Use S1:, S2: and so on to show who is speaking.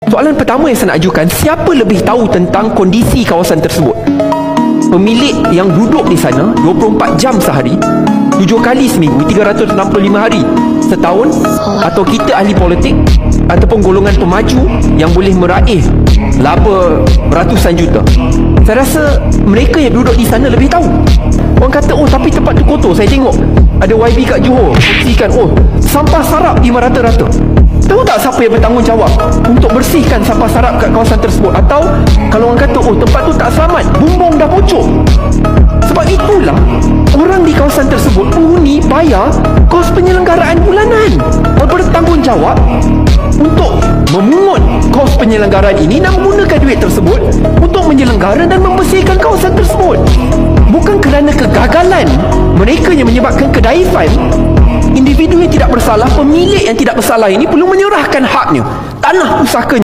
S1: Soalan pertama yang saya nak ajukan, siapa lebih tahu tentang kondisi kawasan tersebut? Pemilik yang duduk di sana 24 jam sehari, 7 kali seminggu, 365 hari setahun, atau kita ahli politik ataupun golongan pemaju yang boleh meraih laba beratusan juta? Saya rasa mereka yang duduk di sana lebih tahu. Orang kata, oh tapi tempat tu kotor. Saya tengok ada YB kat Johor kongsikan, oh sampah sarap di merata-rata. Tahu tak siapa yang bertanggungjawab untuk bersihkan sampah sarap kat kawasan tersebut? Atau kalau orang kata, oh tempat tu tak selamat, bumbung dah bocor. Sebab itulah orang di kawasan tersebut, penghuni bayar kos penyelenggaraan bulanan, bertanggungjawab untuk memungut kos penyelenggaraan ini dan menggunakan duit tersebut untuk menyelenggara dan membersihkan kawasan tersebut. Bukan kerana kegagalan mereka yang menyebabkan kedaifan. Individu yang tidak bersalah, pemilik yang tidak bersalah ini perlu menyerahkan haknya, tanah pusakanya.